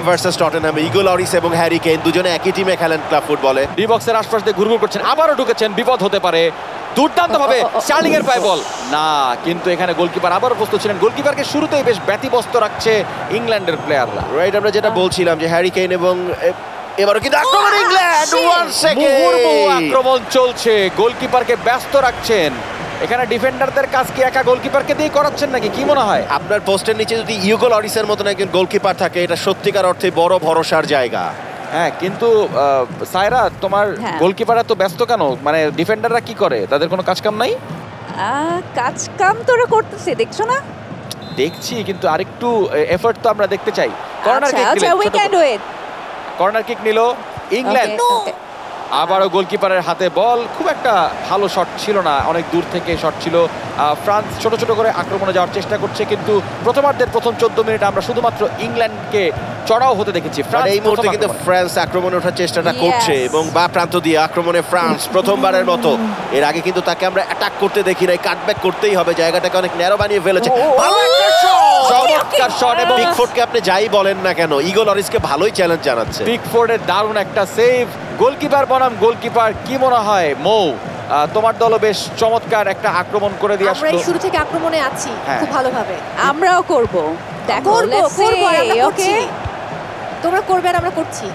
Versus Tottenham, ego Lloris এবং Harry Kane দুজনে একই টিমে খেলেন ক্লাব ফুটবলে। ডি বক্সের আশপাশ দিয়ে ঘুরঘুর করছেন, আবারও ঢুকেছেন, বিপদ হতে পারে। দুর্দান্ত ভাবে স্টার্লিং এর পায়ে বল না, কিন্তু এখানে গোলকিপার আবারও প্রস্তুত ছিলেন। গোলকিপারকে শুরুতেই বেশ ব্যতিব্যস্ত রাখছে ইংল্যান্ডের প্লেয়াররা। রাইট, আমরা যেটা বলছিলাম যে হ্যারি কেইন এবং এবারও কিন্তু আক্রমণ ইংল্যান্ড, 1 সেকেন্ড মুহুর্মুহু আক্রমণ চলছে, গোলকিপারকে ব্যস্ত রাখছেন। এখানে ডিফেন্ডারদের কাজ কি একা গোলকিপারকে দিয়ে করাচ্ছেন নাকি, কি মনে হয়? আপনার পোস্টের নিচে যদি ইগো লরিসের মতন একজন গোলকিপার থাকে, এটা সত্যিকার অর্থে বড় ভরসার জায়গা। হ্যাঁ, কিন্তু সায়রা, তোমার গোলকিপাররা তো ব্যস্ত কেন? মানে ডিফেন্ডাররা কি করে? তাদের কোনো কাজ কাম নাই? কাজ কাম তো ওরা করতেছে, দেখছো না? দেখছি, কিন্তু আরেকটু এফর্ট তো আমরা দেখতে চাই। কর্নার কিক আচ্ছা, we can do it. Corner kick নিল ইংল্যান্ড। আবারও গোলকিপারের হাতে বল, খুব একটা ভালো শট ছিল না, অনেক দূর থেকে শট ছিল। ফ্রান্স ছোট ছোট করে আক্রমণে যাওয়ার চেষ্টা করছে, কিন্তু প্রথমার্ধের প্রথম 14 মিনিট আমরা শুধুমাত্র ইংল্যান্ডকে চড়াও হতে দেখেছি। এই মুহূর্তে কিন্তু ফ্রান্স আক্রমণে ওঠার চেষ্টাটা করছে এবং বা প্রান্ত দিয়ে আক্রমণে ফ্রান্স প্রথমবারের মতো। এর আগে কিন্তু তাকে আমরা অ্যাটাক করতে দেখি নাই, কাটব্যাক করতেই হবে, জায়গাটাকে অনেক ন্যারো বানিয়ে ফেলেছে। ভালো একটা চমৎকার শট, এবং পিকফোর্ডকে আপনি যাই বলেন না কেন, ইগো লরিসকে ভালোই চ্যালেঞ্জ জানাচ্ছে। পিকফোর্ডের দারুণ একটা সেভ। গোলকিপার বনাম গোলকিপার, কি মনে হয় মৌ, তোমার দলও বেশ চমৎকার একটা আক্রমণ করে দিয়ে আসলো। আমরা শুরু থেকে আক্রমণে আছি খুব ভালোভাবে। আমরাও করব, দেখো করব, আমরা করছি, তোমরা করবে আর আমরা করছি,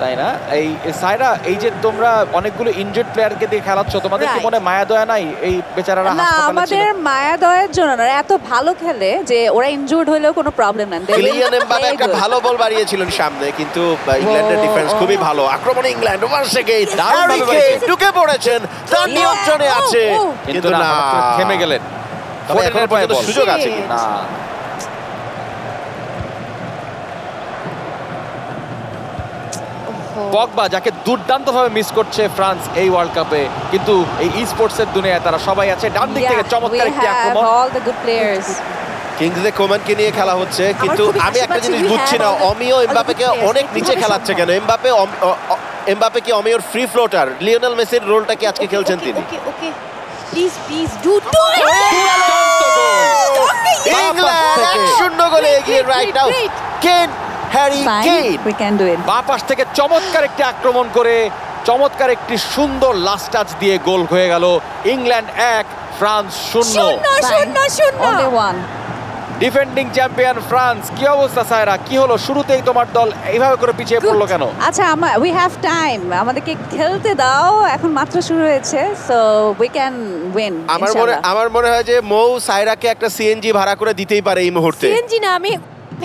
তাই না? এই সায়রা, এই যে তোমরা অনেকগুলো ইনজুর্ড প্লেয়ারকে দিয়ে খেলাচ্ছ, তোমাদের কি মনে মায়া দয়া নাই এই বেচারারা না? আমাদের মায়া দয়ার জন্য না, এত ভালো খেলে যে ওরা ইনজুর্ড হলেও কোনো প্রবলেম নাই। কিলিয়ান এমবাপে একটা ভালো বল বাড়িয়েছিলেন সামনে, কিন্তু ইংল্যান্ডের ডিফেন্স খুবই ভালো। আক্রমণে ইংল্যান্ড, 1 সেকেন্ড হ্যারি কেইন ঢুকে পড়েছেন, তার নিয়ন্ত্রণে আছে, কিন্তু না, থেমে গেলেন। তবে এখনো পর্যন্ত সুযোগ আছে না। পগবা, যাকে দুর্দান্তভাবে মিস করছে ফ্রান্স এই ওয়ার্ল্ড কাপে, কিন্তু এই ই স্পোর্টসের দুনিয়ায় তারা সবাই আছে। ডান দিক থেকে চমৎকার একটি আক্রমণ, all the good players. Kingsley কোমানকে নিয়ে খেলা হচ্ছে, কিন্তু আমি একটা জিনিস বুঝছি না, অমিও এমবাপেকে অনেক নিচে খেলাচ্ছে কেন? এমবাপে কি অমিওর ফ্রি ফ্লোটার? লিওনেল মেসির রোলটা কি আজকে খেলছেন তিনি? Okay please please do England 1-0 গোলে এগিয়ে right now. Kane, Harry Kane, we can do it. বাঁ পাশ থেকে চমৎকার একটি আক্রমণ করে, চমৎকার একটি সুন্দর লাস্ট টাচ দিয়ে গোল হয়ে গেল। England 1, France 0। Only one. Defending champion France. কি অবস্থা সায়রা, কি হলো? শুরুতেই তোমার দল এইভাবে করে পিছিয়ে পড়লো কেন? আচ্ছা, উই হ্যাভ টাইম, আমাদেরকে খেলতে দাও, এখন মাত্র শুরু হয়েছে, সো উই ক্যান উইন। আমার মনে হয় যে মৌ সায়রাকে একটা সিএনজি ভাড়া করে দিতেই পারে এই মুহূর্তে। সিএনজি না, আমি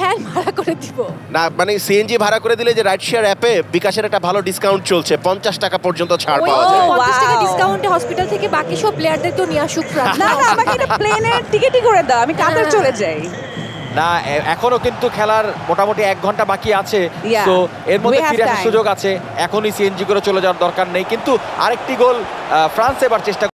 ভ্যান ভাড়া করে দিব না, মানে সিএনজি ভাড়া করে দিলে যে রাইড শেয়ার অ্যাপে বিকাশের একটা ভালো ডিসকাউন্ট চলছে, 50 টাকা পর্যন্ত ছাড় পাওয়া যায়। 50 টাকা ডিসকাউন্টে হসপিটাল থেকে বাকি সব প্লেয়ারদেরকেও নিয়ে আসুক ফ্রান্স। না, আমাকে একটা প্লেনের টিকেটই করে দাও, আমি কাতার চলে যাই। না, এখনো কিন্তু খেলার মোটামুটি 1 ঘন্টা বাকি আছে, তো এর মধ্যে ফিরে আসার সুযোগ আছে। এখনই সিএনজি করে চলে যাওয়ার দরকার নেই, কিন্তু আরেকটি গোল ফ্রান্স এবার চেষ্টা